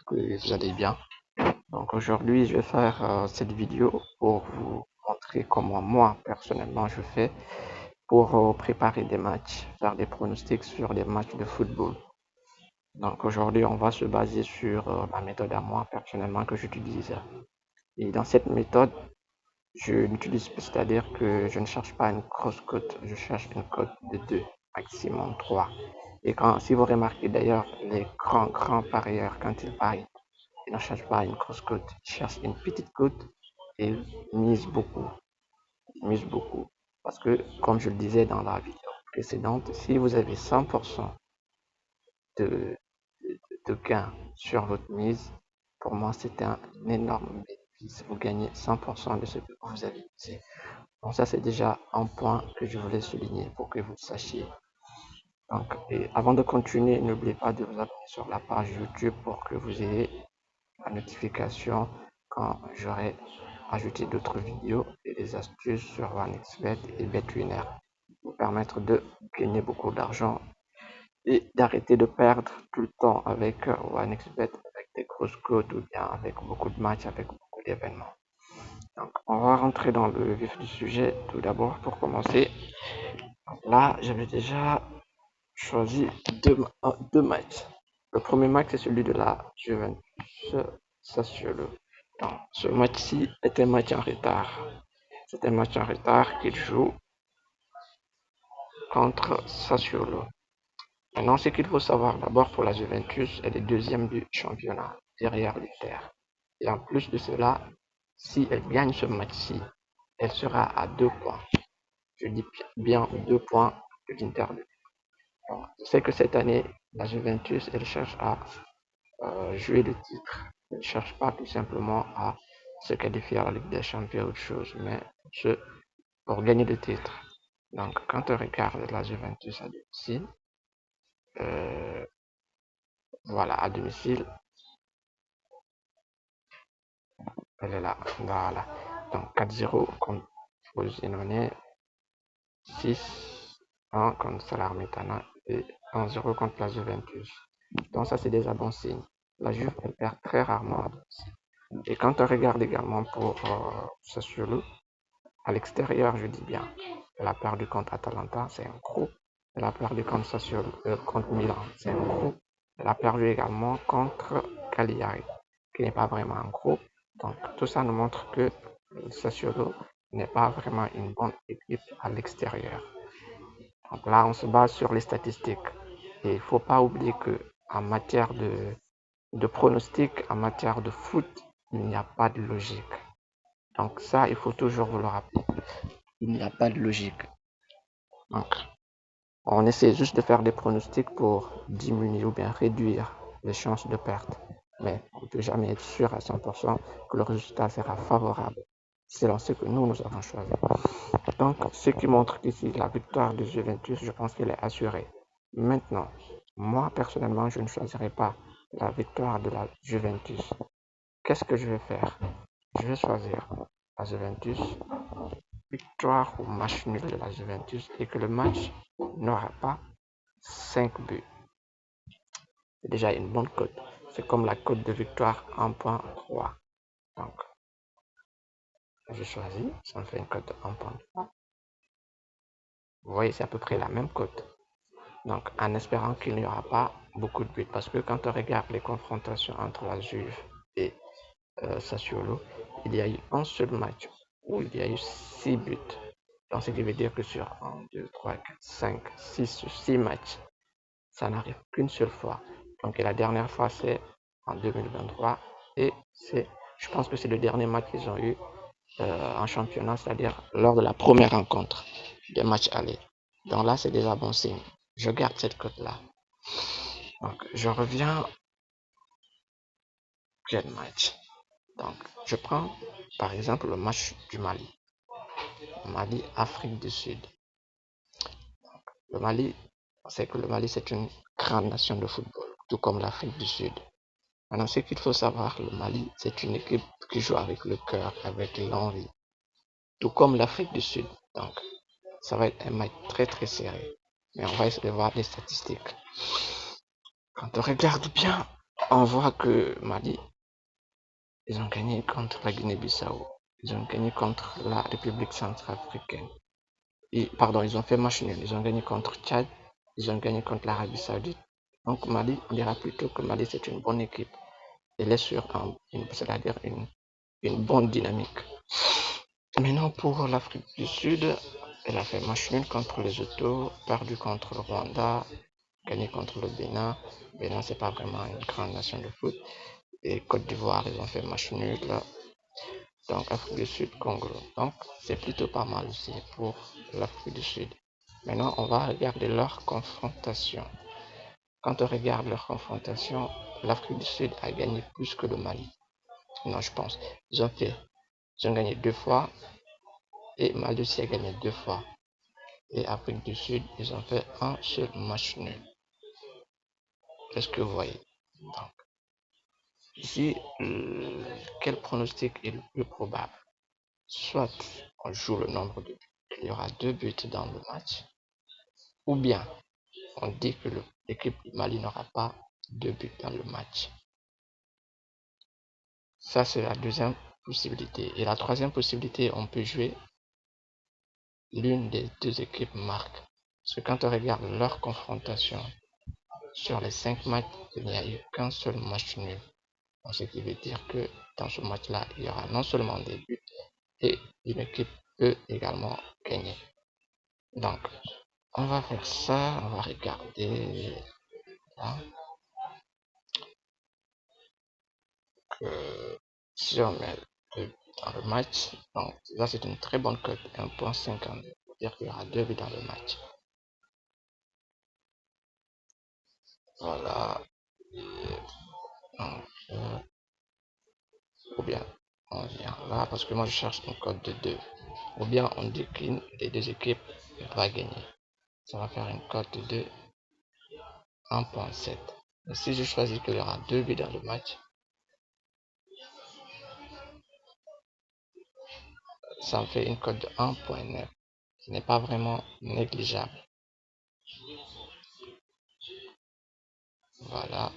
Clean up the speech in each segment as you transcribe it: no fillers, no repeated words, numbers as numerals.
que vous allez bien. Donc aujourd'hui, je vais faire cette vidéo pour vous montrer comment moi, personnellement, je fais pour préparer des matchs, faire des pronostics sur des matchs de football. Donc aujourd'hui, on va se baser sur la méthode à moi, personnellement, que j'utilise. Et dans cette méthode, je n'utilise, c'est-à-dire que je ne cherche pas une grosse cote, je cherche une cote de 2, maximum 3. Et si vous remarquez d'ailleurs, les grands parieurs, quand ils parient, ils ne cherchent pas une grosse cote, ils cherchent une petite cote et ils misent beaucoup. Ils misent beaucoup. Parce que, comme je le disais dans la vidéo précédente, si vous avez 100% de, de gain sur votre mise, pour moi, c'est un énorme bénéfice. Vous gagnez 100% de ce que vous avez misé. Donc ça, c'est déjà un point que je voulais souligner pour que vous le sachiez. Donc, et avant de continuer, n'oubliez pas de vous abonner sur la page YouTube pour que vous ayez la notification quand j'aurai ajouté d'autres vidéos et des astuces sur OneXBet et BetWinner pour permettre de gagner beaucoup d'argent et d'arrêter de perdre tout le temps avec OneXBet, avec des grosses cotes ou bien avec beaucoup de matchs, avec beaucoup d'événements. Donc, on va rentrer dans le vif du sujet tout d'abord pour commencer. Donc là, j'avais déjà choisi deux matchs. Le premier match, c'est celui de la Juventus Sassuolo. Donc, ce match-ci est un match en retard. C'est un match en retard qu'il joue contre Sassuolo. Maintenant, ce qu'il faut savoir d'abord pour la Juventus, elle est deuxième du championnat, derrière l'Inter. Et en plus de cela, si elle gagne ce match-ci, elle sera à 2 points. Je dis bien 2 points de l'Inter. Je sais que cette année, la Juventus, elle cherche à jouer le titre. Elle ne cherche pas tout simplement à se qualifier à la Ligue des Champions ou autre chose, mais pour gagner le titre. Donc, quand on regarde la Juventus à domicile, euh, voilà, à domicile, elle est là, voilà. Donc, 4-0 contre Frosinone, 6-1 contre Salernitana et 1-0 contre la Juventus. Donc, ça, c'est déjà bon signe. La Juve, elle perd très rarement à domicile. Et quand on regarde également pour Sassuolo, à l'extérieur, je dis bien, elle a perdu contre Atalanta, c'est un gros. Elle a perdu contre Sassuolo, contre Milan, c'est un gros. Elle a perdu également contre Cagliari, qui n'est pas vraiment un gros. Donc tout ça nous montre que Sassuolo n'est pas vraiment une bonne équipe à l'extérieur. Donc là, on se base sur les statistiques. Et il ne faut pas oublier que en matière de pronostic, en matière de foot, il n'y a pas de logique. Donc ça, il faut toujours vous le rappeler. Il n'y a pas de logique. Donc, on essaie juste de faire des pronostics pour diminuer ou bien réduire les chances de perte. Mais on ne peut jamais être sûr à 100% que le résultat sera favorable selon ce que nous avons choisi. Donc, ce qui montre qu'ici, la victoire de Juventus, je pense qu'elle est assurée. Maintenant, moi, personnellement, je ne choisirai pas la victoire de la Juventus. Qu'est-ce que je vais faire? Je vais choisir la Juventus, victoire ou match nul de la Juventus et que le match n'aura pas 5 buts. C'est déjà une bonne cote. C'est comme la cote de victoire 1.3. Donc, je choisis, ça me fait une cote de 1.3. Vous voyez, c'est à peu près la même cote. Donc, en espérant qu'il n'y aura pas beaucoup de buts. Parce que quand on regarde les confrontations entre la Juve et Sassuolo, il y a eu un seul match où il y a eu 6 buts. Donc, ce qui veut dire que sur 1, 2, 3, 4, 5, 6 matchs, ça n'arrive qu'une seule fois. Donc, et la dernière fois, c'est en 2023. Et je pense que c'est le dernier match qu'ils ont eu en championnat, c'est-à-dire lors de la première rencontre des matchs allés. Donc là, c'est déjà bon signe. Je garde cette cote-là. Donc, je reviens. Quel match? Donc, je prends par exemple le match du Mali. Mali, Afrique du Sud. Le Mali, on sait que le Mali, c'est une grande nation de football, tout comme l'Afrique du Sud. Maintenant, ce qu'il faut savoir, le Mali, c'est une équipe qui joue avec le cœur, avec l'envie, tout comme l'Afrique du Sud. Donc, ça va être un match très très serré. Mais on va essayer de voir les statistiques. Quand on regarde bien on voit que Mali, ils ont gagné contre la Guinée-Bissau. Ils ont gagné contre la République centrafricaine. Pardon, ils ont fait match nul. Ils ont gagné contre Tchad. Ils ont gagné contre l'Arabie Saoudite. Donc Mali, on dira plutôt que Mali, c'est une bonne équipe. Elle est sur c'est-à-dire une bonne dynamique. Maintenant, pour l'Afrique du Sud, elle a fait match nul contre les Autos, perdu contre le Rwanda, gagné contre le Bénin. Bénin, c'est pas vraiment une grande nation de foot. Et Côte d'Ivoire, ils ont fait match nul. Donc, Afrique du Sud, Congo. Donc, c'est plutôt pas mal aussi pour l'Afrique du Sud. Maintenant, on va regarder leur confrontation. Quand on regarde leur confrontation, l'Afrique du Sud a gagné plus que le Mali. Non, je pense. Ils ont gagné 2 fois et Mali aussi a gagné 2 fois. Et Afrique du Sud, ils ont fait un seul match nul. Qu'est-ce que vous voyez? Donc, ici, quel pronostic est le plus probable? Soit on joue le nombre de buts, il y aura 2 buts dans le match, ou bien on dit que l'équipe du Mali n'aura pas 2 buts dans le match. Ça, c'est la deuxième possibilité. Et la troisième possibilité, on peut jouer l'une des deux équipes marque. Parce que quand on regarde leur confrontation, sur les 5 matchs, il n'y a eu qu'un seul match nul. Donc, ce qui veut dire que dans ce match-là, il y aura non seulement des buts, et une équipe peut également gagner. Donc, on va faire ça, on va regarder là. Si on met dans le match, donc là c'est une très bonne cote, 1.52, c'est-à-dire qu'il y aura 2 buts dans le match. Voilà. Donc, ou bien on vient là, parce que moi je cherche une cote de 2. Ou bien on dit qu'une des deux équipes va gagner. Ça va faire une cote de 2, 1.7. Et si je choisis qu'il y aura 2 buts dans le match, ça me fait une cote de 1.9. Ce n'est pas vraiment négligeable. Voilà.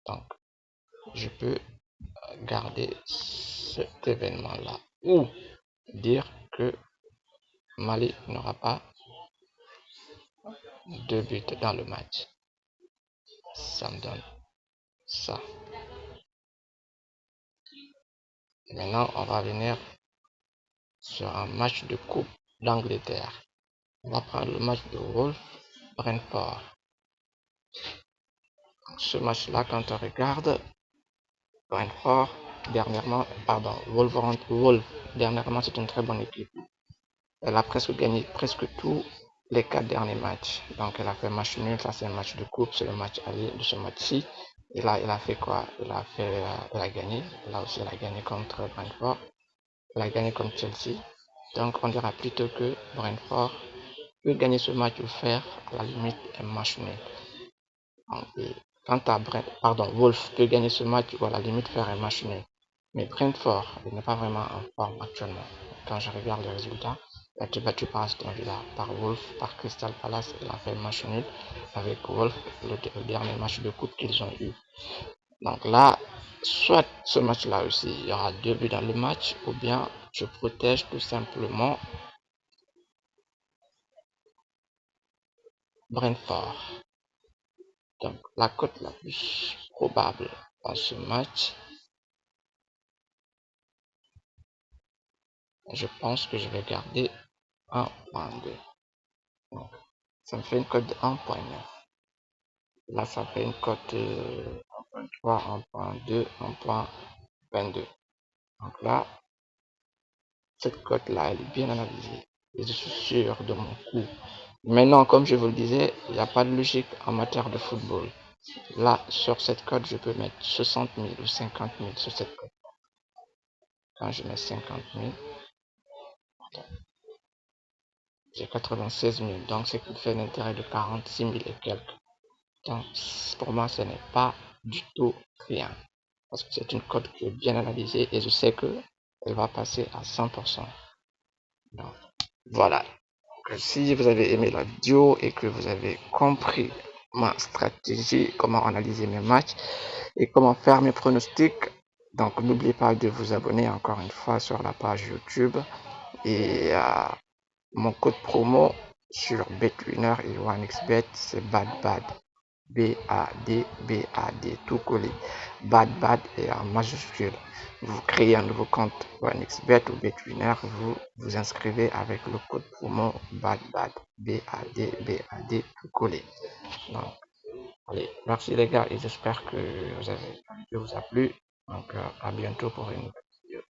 Donc, je peux garder cet événement-là ou dire que Mali n'aura pas 2 buts dans le match. Ça me donne ça. Et maintenant, on va venir sur un match de Coupe d'Angleterre. On va prendre le match de Wolf-Brentford. Ce match-là, quand on regarde, Brentford, Wolf, dernièrement, c'est une très bonne équipe. Elle a presque gagné presque tous les 4 derniers matchs. Donc, elle a fait match nul, ça c'est un match de coupe, c'est le match aller de ce match-ci. Et là, elle a fait quoi? Elle a gagné. Là aussi, elle a gagné contre Brentford. Elle a gagné contre Chelsea. Donc, on dira plutôt que Brentford peut gagner ce match ou faire à la limite un match nul. Quant à Wolf peut gagner ce match ou à la limite faire un match nul. Mais Brentford, il n'est pas vraiment en forme actuellement. Quand je regarde les résultats, il a été battu par Aston Villa, par Wolf, par Crystal Palace. Il a fait un match nul avec Wolf, le dernier match de coupe qu'ils ont eu. Donc là, soit ce match-là aussi, il y aura 2 buts dans le match, ou bien je protège tout simplement Brentford. Donc la cote la plus probable dans ce match, je pense que je vais garder 1.2. Donc, ça me fait une cote de 1.9. Là, ça fait une cote 1.3, 1.2, 1.22. Donc là, cette cote-là, elle est bien analysée. Et je suis sûr de mon coup. Maintenant, comme je vous le disais, il n'y a pas de logique en matière de football. Là, sur cette cote, je peux mettre 60 000 ou 50 000 sur cette cote. Quand je mets 50 000, j'ai 96 000. Donc, ce qui fait un intérêt de 46 000 et quelques. Donc, pour moi, ce n'est pas du tout rien. Parce que c'est une cote qui est bien analysée et je sais qu'elle va passer à 100%. Donc, voilà. si vous avez aimé la vidéo et que vous avez compris ma stratégie, comment analyser mes matchs et comment faire mes pronostics, donc n'oubliez pas de vous abonner encore une fois sur la page YouTube et mon code promo sur BetWinner et OneXBet, c'est BADBAD. BAD, tout collé. BADBAD est en majuscule. Vous créez un nouveau compte OneXBet ou BetWinner, vous vous inscrivez avec le code promo BADBAD. BAD, tout collé. Donc, allez, merci les gars et j'espère que la vidéo vous a plu. Donc, à bientôt pour une nouvelle vidéo.